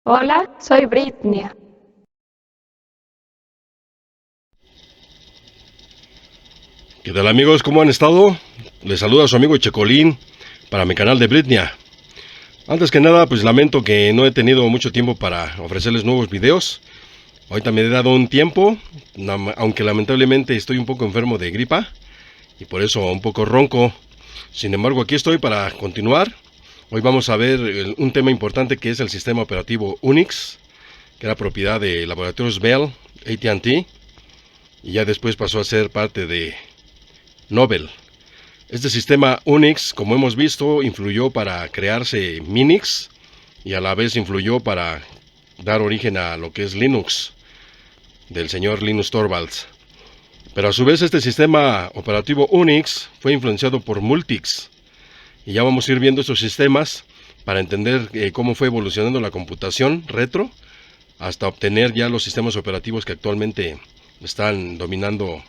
Hola, soy Britney. ¿Qué tal amigos? ¿Cómo han estado? Les saluda su amigo Checolín para mi canal de Britnia. Antes que nada, pues lamento que no he tenido mucho tiempo para ofrecerles nuevos videos. Ahorita me he dado un tiempo, aunque lamentablemente estoy un poco enfermo de gripa y por eso un poco ronco. Sin embargo, aquí estoy para continuar. Hoy vamos a ver un tema importante que es el sistema operativo Unix, que era propiedad de laboratorios Bell, AT&T, y ya después pasó a ser parte de Novell. Este sistema Unix, como hemos visto, influyó para crearse Minix y a la vez influyó para dar origen a lo que es Linux, del señor Linus Torvalds. Pero a su vez este sistema operativo Unix fue influenciado por Multics. Y ya vamos a ir viendo estos sistemas para entender cómo fue evolucionando la computación retro hasta obtener ya los sistemas operativos que actualmente están dominando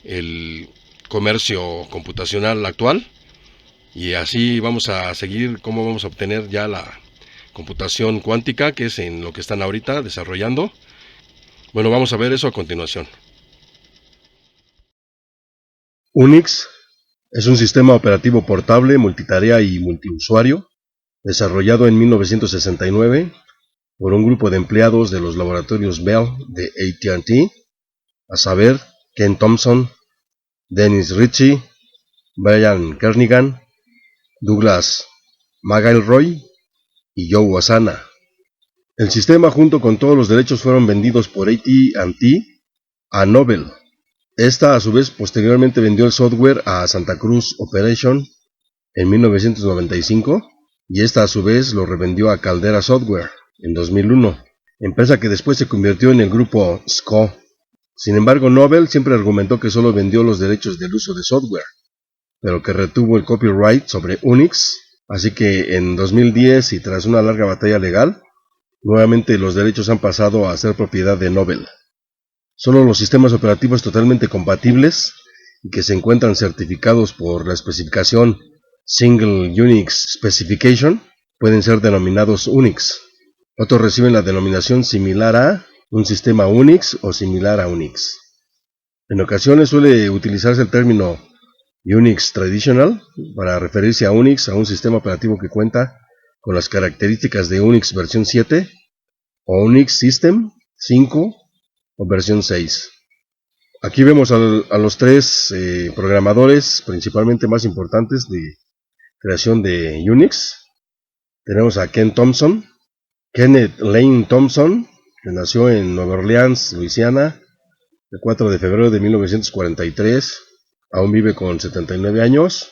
el comercio computacional actual. Y así vamos a seguir cómo vamos a obtener ya la computación cuántica, que es en lo que están ahorita desarrollando. Bueno, vamos a ver eso a continuación. Unix es un sistema operativo portable, multitarea y multiusuario, desarrollado en 1969 por un grupo de empleados de los laboratorios Bell de AT&T, a saber, Ken Thompson, Dennis Ritchie, Brian Kernighan, Douglas McIlroy y Joe Osana. El sistema, junto con todos los derechos, fueron vendidos por AT&T a Novell. Esta, a su vez, posteriormente vendió el software a Santa Cruz Operation en 1995 y esta, a su vez, lo revendió a Caldera Software en 2001, empresa que después se convirtió en el grupo SCO. Sin embargo, Novell siempre argumentó que solo vendió los derechos del uso de software, pero que retuvo el copyright sobre Unix, así que en 2010 y tras una larga batalla legal, nuevamente los derechos han pasado a ser propiedad de Novell. Solo los sistemas operativos totalmente compatibles y que se encuentran certificados por la especificación Single Unix Specification pueden ser denominados Unix. Otros reciben la denominación similar a un sistema Unix o similar a Unix. En ocasiones suele utilizarse el término Unix Traditional para referirse a Unix, a un sistema operativo que cuenta con las características de Unix versión 7 o Unix System 5 o versión 6. Aquí vemos a los tres programadores principalmente más importantes de creación de Unix. Tenemos a Ken Thompson, Kenneth Lane Thompson, que nació en Nueva Orleans, Luisiana, el 4 de febrero de 1943, aún vive con 79 años,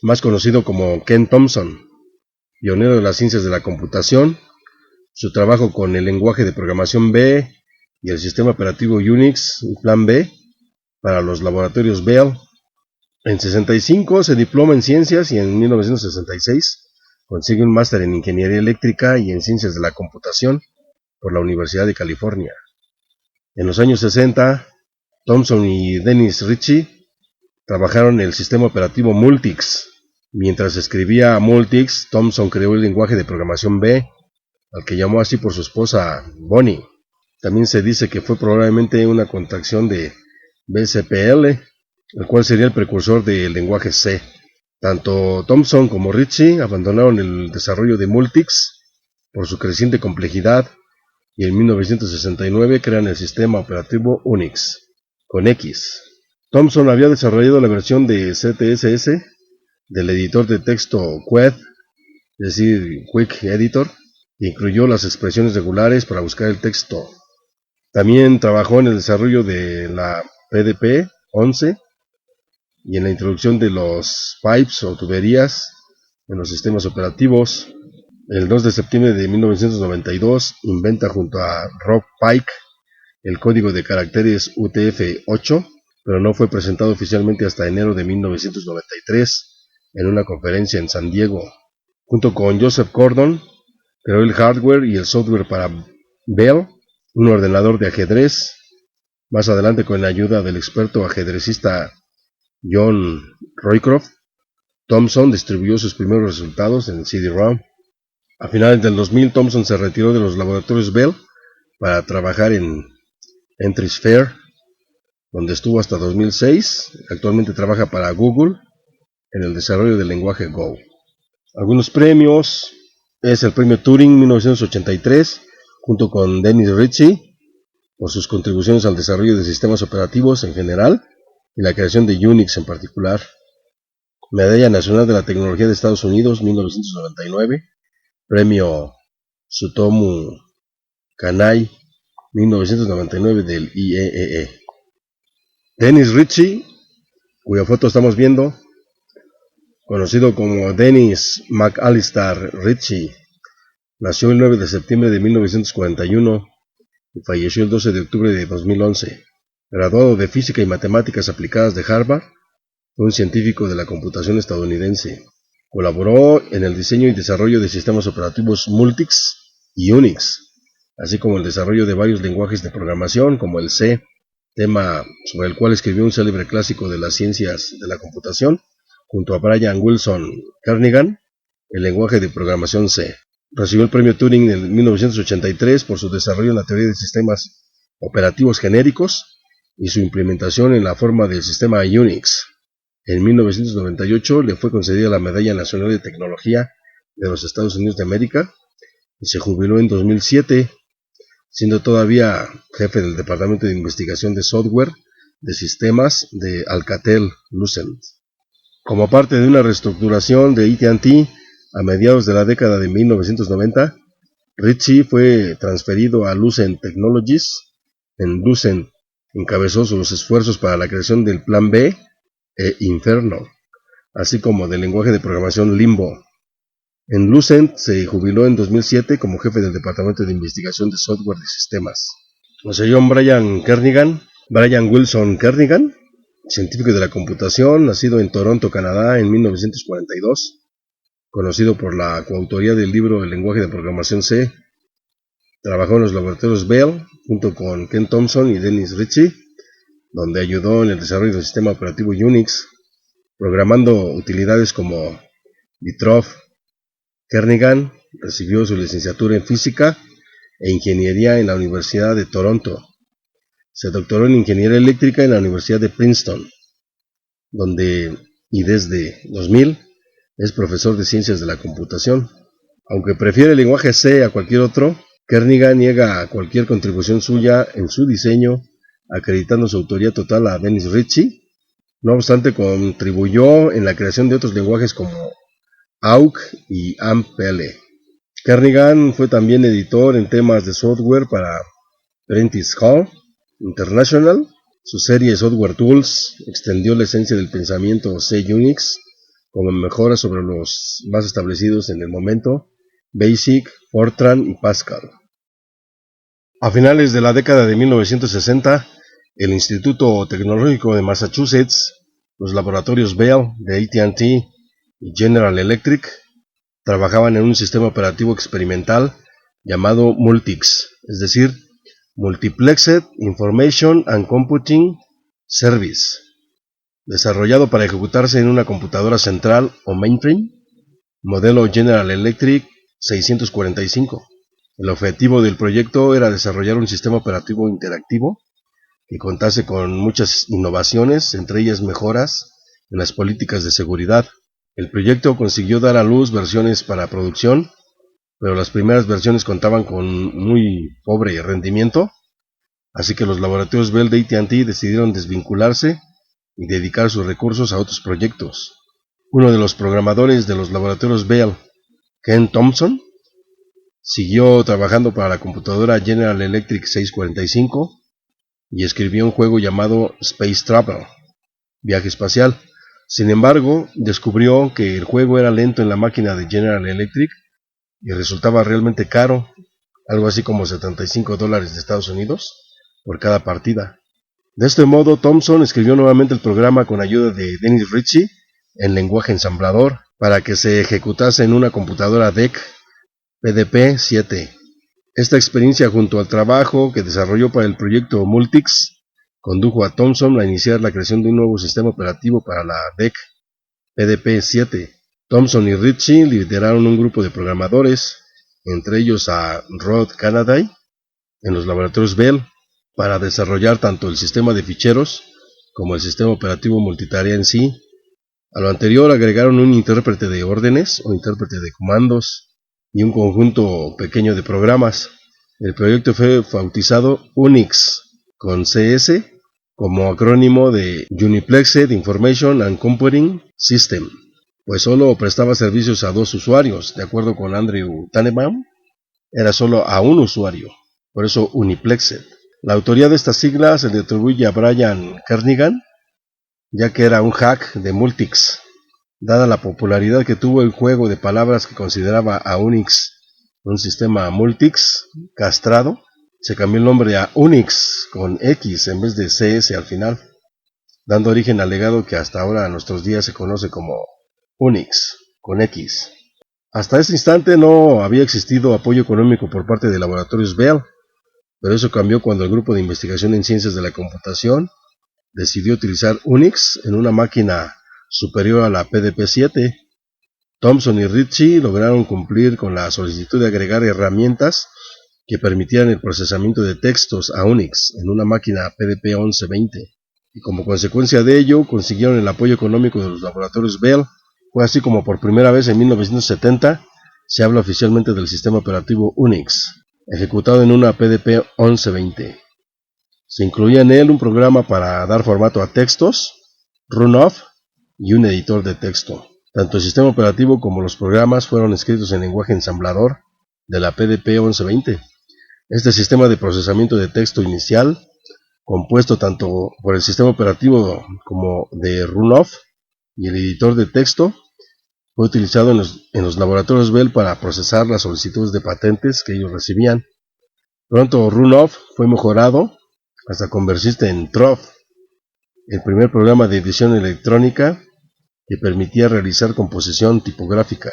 más conocido como Ken Thompson, pionero de las ciencias de la computación. Su trabajo con el lenguaje de programación B y el sistema operativo Unix, Plan B, para los laboratorios Bell. En 65 se diploma en ciencias y en 1966 consigue un máster en ingeniería eléctrica y en ciencias de la computación por la Universidad de California. En los años 60, Thompson y Dennis Ritchie trabajaron en el sistema operativo Multics. Mientras escribía Multics, Thompson creó el lenguaje de programación B, al que llamó así por su esposa Bonnie. También se dice que fue probablemente una contracción de BCPL, el cual sería el precursor del lenguaje C. Tanto Thompson como Ritchie abandonaron el desarrollo de Multics por su creciente complejidad y en 1969 crean el sistema operativo Unix, con X. Thompson había desarrollado la versión de CTSS del editor de texto QED, es decir, Quick Editor, que incluyó las expresiones regulares para buscar el texto. También trabajó en el desarrollo de la PDP-11 y en la introducción de los pipes o tuberías en los sistemas operativos. El 2 de septiembre de 1992 inventa junto a Rob Pike el código de caracteres UTF-8, pero no fue presentado oficialmente hasta enero de 1993 en una conferencia en San Diego. Junto con Joseph Gordon, creó el hardware y el software para Bell, un ordenador de ajedrez. Más adelante, con la ayuda del experto ajedrecista John Roycroft, Thompson distribuyó sus primeros resultados en CD-ROM. A finales del 2000, Thomson se retiró de los laboratorios Bell para trabajar en Entrisphere, donde estuvo hasta 2006. Actualmente trabaja para Google en el desarrollo del lenguaje Go. Algunos premios: es el premio Turing 1983, junto con Dennis Ritchie, por sus contribuciones al desarrollo de sistemas operativos en general y la creación de Unix en particular. Medalla Nacional de la Tecnología de Estados Unidos 1999, premio Tsutomu Kanai 1999 del IEEE. Dennis Ritchie, cuya foto estamos viendo, conocido como Dennis McAllister Ritchie, nació el 9 de septiembre de 1941 y falleció el 12 de octubre de 2011. Graduado de Física y Matemáticas Aplicadas de Harvard, fue un científico de la computación estadounidense. Colaboró en el diseño y desarrollo de sistemas operativos Multics y Unix, así como el desarrollo de varios lenguajes de programación como el C, tema sobre el cual escribió un célebre clásico de las ciencias de la computación, junto a Brian Wilson Kernighan, el lenguaje de programación C. Recibió el premio Turing en 1983 por su desarrollo en la teoría de sistemas operativos genéricos y su implementación en la forma del sistema Unix. En 1998 le fue concedida la Medalla Nacional de Tecnología de los Estados Unidos de América y se jubiló en 2007, siendo todavía jefe del Departamento de Investigación de Software de Sistemas de Alcatel-Lucent. Como parte de una reestructuración de AT&T a mediados de la década de 1990, Ritchie fue transferido a Lucent Technologies. En Lucent encabezó los esfuerzos para la creación del Plan B e Inferno, así como del lenguaje de programación Limbo. En Lucent se jubiló en 2007 como jefe del Departamento de Investigación de Software de Sistemas. El señor Brian Wilson Kernighan, científico de la computación, nacido en Toronto, Canadá, en 1942, conocido por la coautoría del libro El lenguaje de programación C. Trabajó en los laboratorios Bell junto con Ken Thompson y Dennis Ritchie, donde ayudó en el desarrollo del sistema operativo Unix, programando utilidades como Bitroff. Kernighan recibió su licenciatura en Física e Ingeniería en la Universidad de Toronto. Se doctoró en Ingeniería Eléctrica en la Universidad de Princeton, donde y desde 2000 es profesor de Ciencias de la Computación. Aunque prefiere el lenguaje C a cualquier otro, Kernighan niega cualquier contribución suya en su diseño, acreditando su autoría total a Dennis Ritchie. No obstante, contribuyó en la creación de otros lenguajes como AUG y AMPL. Kernighan fue también editor en temas de software para Prentice Hall International. Su serie Software Tools extendió la esencia del pensamiento C-Unix como mejoras sobre los más establecidos en el momento, BASIC, Fortran y Pascal. A finales de la década de 1960, el Instituto Tecnológico de Massachusetts, los laboratorios Bell de AT&T y General Electric trabajaban en un sistema operativo experimental llamado Multics, es decir, Multiplexed Information and Computing Service, desarrollado para ejecutarse en una computadora central o mainframe, modelo General Electric 645. El objetivo del proyecto era desarrollar un sistema operativo interactivo que contase con muchas innovaciones, entre ellas mejoras en las políticas de seguridad. El proyecto consiguió dar a luz versiones para producción, pero las primeras versiones contaban con muy pobre rendimiento, así que los laboratorios Bell de AT&T decidieron desvincularse y dedicar sus recursos a otros proyectos. Uno de los programadores de los laboratorios Bell, Ken Thompson, siguió trabajando para la computadora General Electric 645 y escribió un juego llamado Space Travel, viaje espacial. Sin embargo, descubrió que el juego era lento en la máquina de General Electric y resultaba realmente caro, algo así como $75 de Estados Unidos por cada partida. De este modo, Thompson escribió nuevamente el programa con ayuda de Dennis Ritchie en lenguaje ensamblador para que se ejecutase en una computadora DEC PDP-7. Esta experiencia, junto al trabajo que desarrolló para el proyecto Multics, condujo a Thompson a iniciar la creación de un nuevo sistema operativo para la DEC PDP-7. Thompson y Ritchie lideraron un grupo de programadores entre ellos a Rod Canaday, en los laboratorios Bell, para desarrollar tanto el sistema de ficheros como el sistema operativo multitarea en sí. A lo anterior agregaron un intérprete de órdenes o intérprete de comandos y un conjunto pequeño de programas. El proyecto fue bautizado Unix, con CS como acrónimo de Uniplexed Information and Computing System, pues solo prestaba servicios a 2 usuarios. De acuerdo con Andrew Tannenbaum, era solo a un usuario, por eso Uniplexed. La autoría de esta sigla se le atribuye a Brian Kernighan, ya que era un hack de Multics. Dada la popularidad que tuvo el juego de palabras que consideraba a Unix un sistema Multics castrado, se cambió el nombre a Unix con X en vez de CS al final, dando origen al legado que hasta ahora a nuestros días se conoce como Unix con X. Hasta ese instante no había existido apoyo económico por parte de laboratorios Bell, pero eso cambió cuando el grupo de investigación en ciencias de la computación decidió utilizar Unix en una máquina superior a la PDP-7. Thomson y Ritchie lograron cumplir con la solicitud de agregar herramientas que permitieran el procesamiento de textos a Unix en una máquina PDP-1120, y como consecuencia de ello consiguieron el apoyo económico de los laboratorios Bell. Fue así como por primera vez en 1970 se habla oficialmente del sistema operativo Unix, ejecutado en una PDP-1120. Se incluía en él un programa para dar formato a textos, runoff y un editor de texto. Tanto el sistema operativo como los programas fueron escritos en lenguaje ensamblador de la PDP-1120. Este sistema de procesamiento de texto inicial, compuesto tanto por el sistema operativo como de runoff y el editor de texto, fue utilizado en los laboratorios Bell para procesar las solicitudes de patentes que ellos recibían. Pronto runoff fue mejorado hasta convertirse en Truff, el primer programa de edición electrónica que permitía realizar composición tipográfica.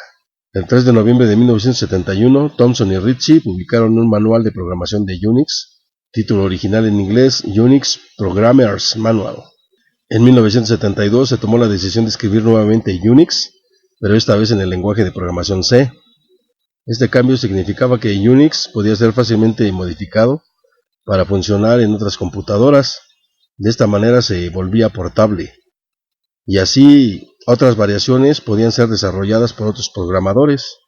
El 3 de noviembre de 1971, Thomson y Ritchie publicaron un manual de programación de Unix, título original en inglés Unix Programmer's Manual. En 1972 se tomó la decisión de escribir nuevamente Unix, pero esta vez en el lenguaje de programación C. Este cambio significaba que Unix podía ser fácilmente modificado para funcionar en otras computadoras. De esta manera se volvía portable, y así otras variaciones podían ser desarrolladas por otros programadores.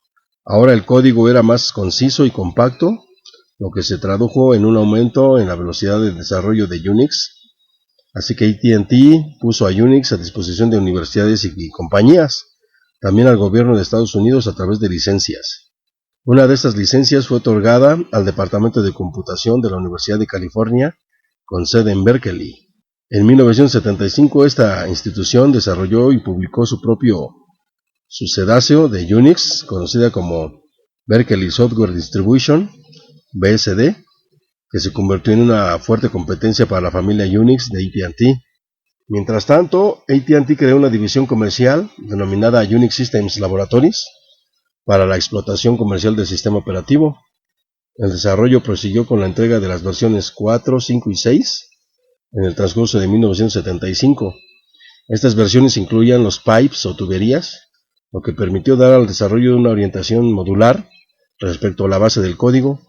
Ahora el código era más conciso y compacto, lo que se tradujo en un aumento en la velocidad de desarrollo de Unix. Así que AT&T puso a Unix a disposición de universidades y compañías, también al gobierno de Estados Unidos a través de licencias. Una de estas licencias fue otorgada al Departamento de Computación de la Universidad de California, con sede en Berkeley. En 1975 esta institución desarrolló y publicó su propio sucedáceo de Unix, conocida como Berkeley Software Distribution, BSD, que se convirtió en una fuerte competencia para la familia Unix de AT&T. Mientras tanto, AT&T creó una división comercial denominada Unix Systems Laboratories para la explotación comercial del sistema operativo. El desarrollo prosiguió con la entrega de las versiones 4, 5 y 6 en el transcurso de 1975. Estas versiones incluían los pipes o tuberías, lo que permitió dar al desarrollo una orientación modular respecto a la base del código,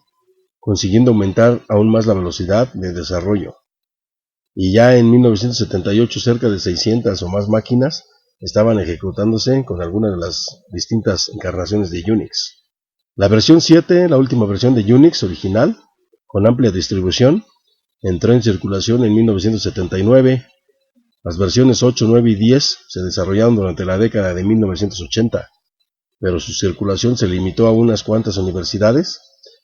consiguiendo aumentar aún más la velocidad de desarrollo. Y ya en 1978 cerca de 600 o más máquinas estaban ejecutándose con algunas de las distintas encarnaciones de Unix. La versión 7, la última versión de Unix original, con amplia distribución, entró en circulación en 1979. Las versiones 8, 9 y 10 se desarrollaron durante la década de 1980, pero su circulación se limitó a unas cuantas universidades,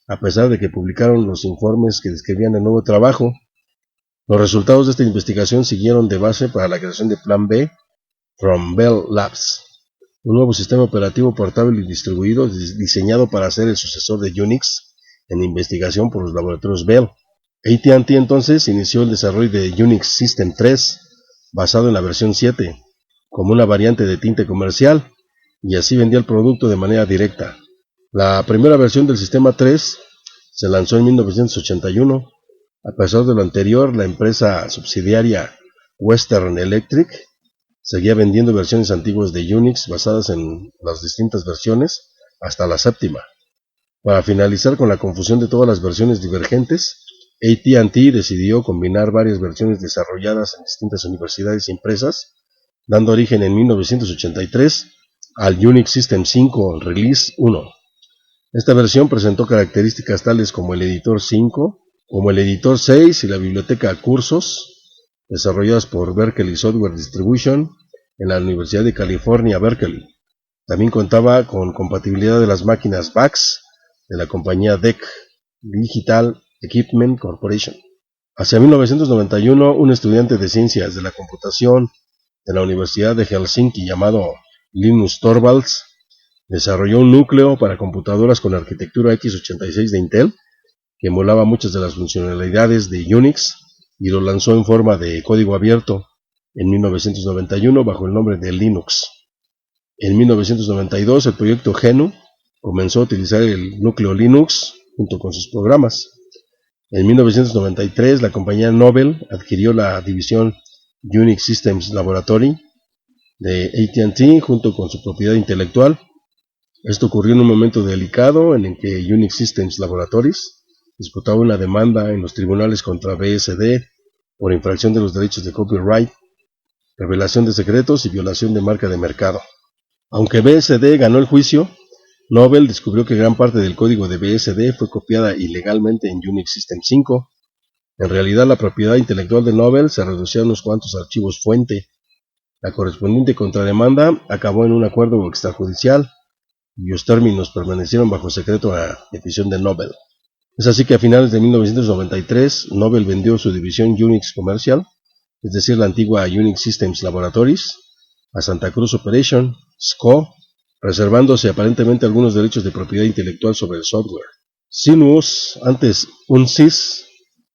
a pesar de que publicaron los informes que describían el nuevo trabajo. Los resultados de esta investigación siguieron de base para la creación de Plan B from Bell Labs, un nuevo sistema operativo portable y distribuido diseñado para ser el sucesor de Unix en investigación por los laboratorios Bell. AT&T entonces inició el desarrollo de Unix System 3, basado en la versión 7, como una variante de tinte comercial, y así vendía el producto de manera directa. La primera versión del sistema 3 se lanzó en 1981. A pesar de lo anterior, la empresa subsidiaria Western Electric seguía vendiendo versiones antiguas de Unix basadas en las distintas versiones hasta la séptima. Para finalizar con la confusión de todas las versiones divergentes, AT&T decidió combinar varias versiones desarrolladas en distintas universidades y empresas, dando origen en 1983 al Unix System 5 Release 1. Esta versión presentó características tales como el editor 5, como el editor 6 y la biblioteca Cursos, desarrolladas por Berkeley Software Distribution en la Universidad de California, Berkeley. También contaba con compatibilidad de las máquinas VAX de la compañía DEC, Digital Equipment Corporation. Hacia 1991, un estudiante de ciencias de la computación de la Universidad de Helsinki llamado Linus Torvalds desarrolló un núcleo para computadoras con arquitectura x86 de Intel que emulaba muchas de las funcionalidades de Unix y lo lanzó en forma de código abierto en 1991 bajo el nombre de Linux. En 1992 el proyecto GNU comenzó a utilizar el núcleo Linux junto con sus programas. En 1993 la compañía Novell adquirió la división Unix Systems Laboratory de AT&T junto con su propiedad intelectual. Esto ocurrió en un momento delicado en el que Unix Systems Laboratories disputaba una demanda en los tribunales contra BSD por infracción de los derechos de copyright, revelación de secretos y violación de marca de mercado. Aunque BSD ganó el juicio, Novell descubrió que gran parte del código de BSD fue copiada ilegalmente en Unix System 5. En realidad, la propiedad intelectual de Novell se reducía a unos cuantos archivos fuente. La correspondiente contrademanda acabó en un acuerdo extrajudicial, cuyos términos permanecieron bajo secreto a petición de Novell. Es así que a finales de 1993, Novell vendió su división Unix Commercial, es decir, la antigua Unix Systems Laboratories, a Santa Cruz Operation, SCO, reservándose aparentemente algunos derechos de propiedad intelectual sobre el software. Sinuous, antes Unsys,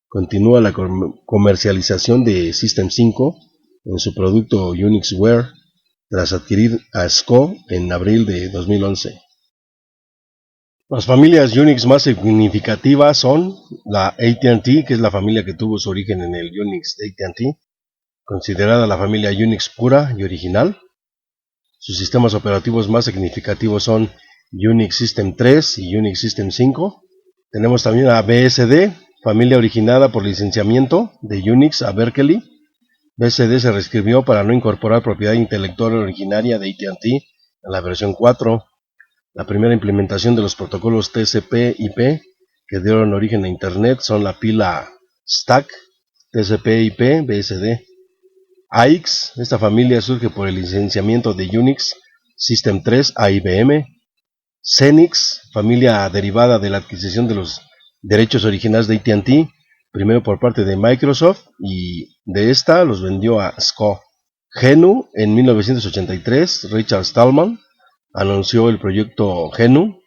continúa la comercialización de System 5 en su producto UnixWare tras adquirir a SCO en abril de 2011. Las familias Unix más significativas son la AT&T, que es la familia que tuvo su origen en el Unix de AT&T, considerada la familia Unix pura y original. Sus sistemas operativos más significativos son Unix System 3 y Unix System 5. Tenemos también a BSD, familia originada por licenciamiento de Unix a Berkeley. BSD se reescribió para no incorporar propiedad intelectual originaria de AT&T en la versión 4. La primera implementación de los protocolos TCP/IP que dieron origen a Internet son la pila Stack, TCP/IP, BSD. AIX, esta familia surge por el licenciamiento de Unix System 3 a IBM. Xenix, familia derivada de la adquisición de los derechos originales de AT&T, primero por parte de Microsoft y de esta los vendió a SCO. GNU, en 1983, Richard Stallman anunció el proyecto GNU,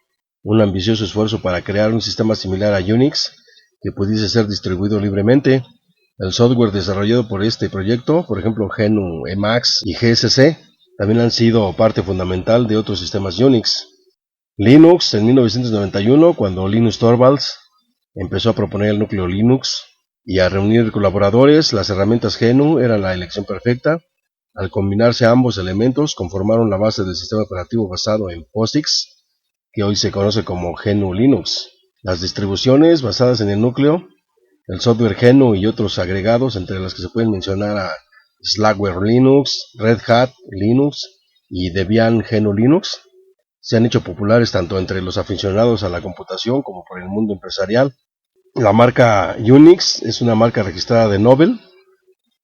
un ambicioso esfuerzo para crear un sistema similar a Unix que pudiese ser distribuido libremente. El software desarrollado por este proyecto, por ejemplo GNU Emacs y GSC, también han sido parte fundamental de otros sistemas Unix. Linux, en 1991, cuando Linus Torvalds empezó a proponer el núcleo Linux y a reunir colaboradores, las herramientas GNU eran la elección perfecta. Al combinarse ambos elementos, conformaron la base del sistema operativo basado en POSIX, que hoy se conoce como GNU Linux. Las distribuciones basadas en el núcleo, el software GNU y otros agregados, entre las que se pueden mencionar a Slackware Linux, Red Hat Linux y Debian GNU Linux, se han hecho populares tanto entre los aficionados a la computación como por el mundo empresarial. La marca Unix es una marca registrada de Novell.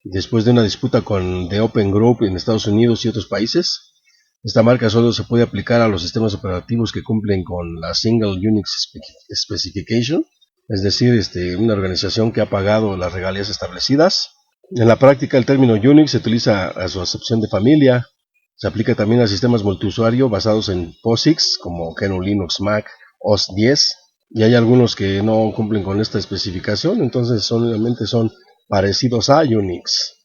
Después de una disputa con The Open Group en Estados Unidos y otros países, esta marca solo se puede aplicar a los sistemas operativos que cumplen con la Single Unix Specification, es decir, una organización que ha pagado las regalías establecidas. En la práctica, el término Unix se utiliza a su acepción de familia. Se aplica también a sistemas multiusuario basados en POSIX, como GNU Linux Mac OS X, y hay algunos que no cumplen con esta especificación, entonces solamente son parecidos a Unix.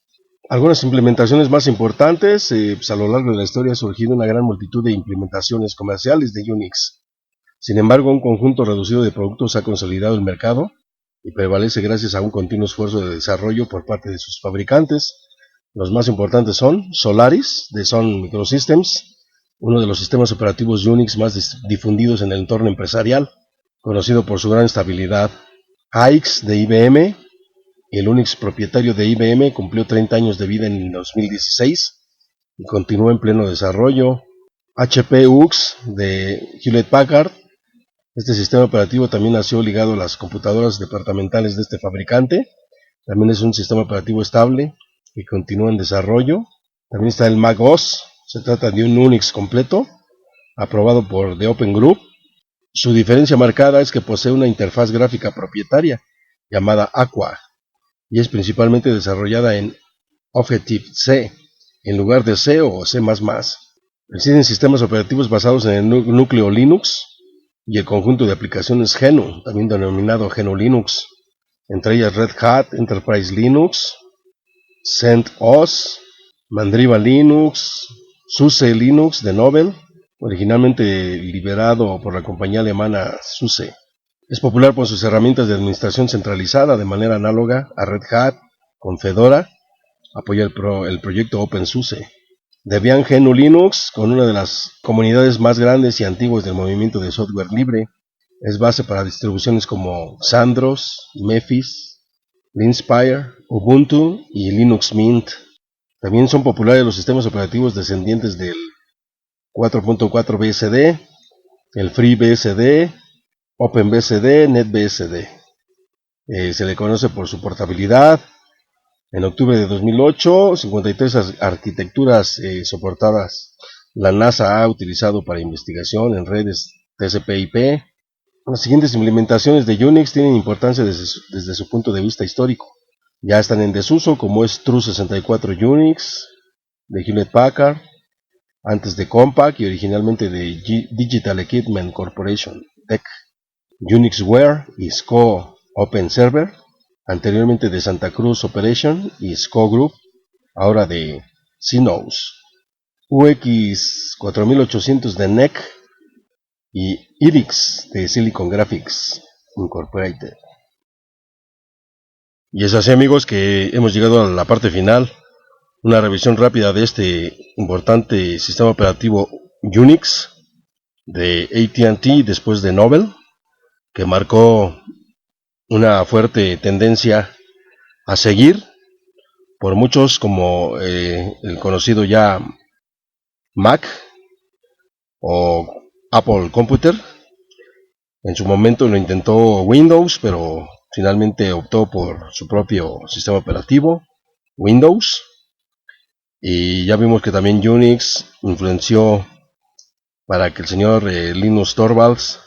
Algunas implementaciones más importantes, a lo largo de la historia ha surgido una gran multitud de implementaciones comerciales de Unix. Sin embargo, un conjunto reducido de productos ha consolidado el mercado y prevalece gracias a un continuo esfuerzo de desarrollo por parte de sus fabricantes. Los más importantes son Solaris, de Sun Microsystems, uno de los sistemas operativos Unix más difundidos en el entorno empresarial. conocido por su gran estabilidad. AIX de IBM, el Unix propietario de IBM, cumplió 30 años de vida en 2016 y continúa en pleno desarrollo. HP UX de Hewlett Packard. Este sistema operativo también nació ligado a las computadoras departamentales de este fabricante. También es un sistema operativo estable que continúa en desarrollo. También está el Mac OS. Se trata de un Unix completo, aprobado por The Open Group. Su diferencia marcada es que posee una interfaz gráfica propietaria llamada Aqua y es principalmente desarrollada en Objective-C en lugar de C o C++. Existen sistemas operativos basados en el núcleo Linux y el conjunto de aplicaciones GNU, también denominado GNU Linux, entre ellas Red Hat Enterprise Linux, CentOS, Mandriva Linux, SUSE Linux de Novell, originalmente liberado por la compañía alemana SUSE. Es popular por sus herramientas de administración centralizada de manera análoga a Red Hat con Fedora. Apoya el proyecto OpenSUSE. Debian GNU Linux, con una de las comunidades más grandes y antiguas del movimiento de software libre, es base para distribuciones como Sandros, Mephis, Linspire, Ubuntu y Linux Mint. También son populares los sistemas operativos descendientes del 4.4 BSD, el FreeBSD, OpenBSD, NetBSD. Se le conoce por su portabilidad. En octubre de 2008, 53 arquitecturas soportadas la NASA ha utilizado para investigación en redes TCP/IP. Las siguientes implementaciones de Unix tienen importancia desde su punto de vista histórico. Ya están en desuso, como es True64 Unix de Hewlett Packard, antes de Compaq y originalmente de Digital Equipment Corporation, DEC, UnixWare y SCO Open Server, anteriormente de Santa Cruz Operation y SCO Group, ahora de CNOS, UX 4800 de NEC y IRIX de Silicon Graphics Incorporated. Y es así, amigos, que hemos llegado a la parte final, una revisión rápida de este importante sistema operativo Unix de AT&T después de Novell, que marcó una fuerte tendencia a seguir por muchos, como el conocido ya Mac o Apple Computer. En su momento lo intentó Windows, pero finalmente optó por su propio sistema operativo, Windows. Y ya vimos que también Unix influenció para que el señor Linus Torvalds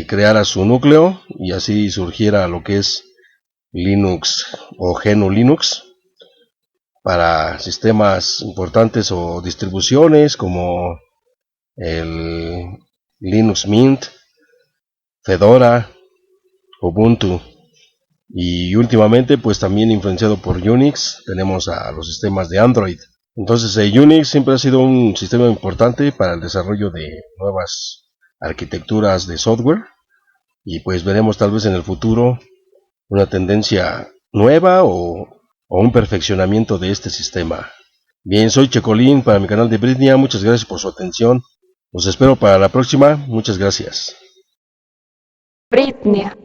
creara su núcleo y así surgiera lo que es Linux o GNU Linux para sistemas importantes o distribuciones como el Linux Mint, Fedora, Ubuntu. Y últimamente pues también influenciado por Unix tenemos a los sistemas de Android. Entonces Unix siempre ha sido un sistema importante para el desarrollo de nuevas arquitecturas de software y pues veremos tal vez en el futuro una tendencia nueva o un perfeccionamiento de este sistema. Bien, soy Checolín para mi canal de Britnia, muchas gracias por su atención, los espero para la próxima, muchas gracias. Britnia.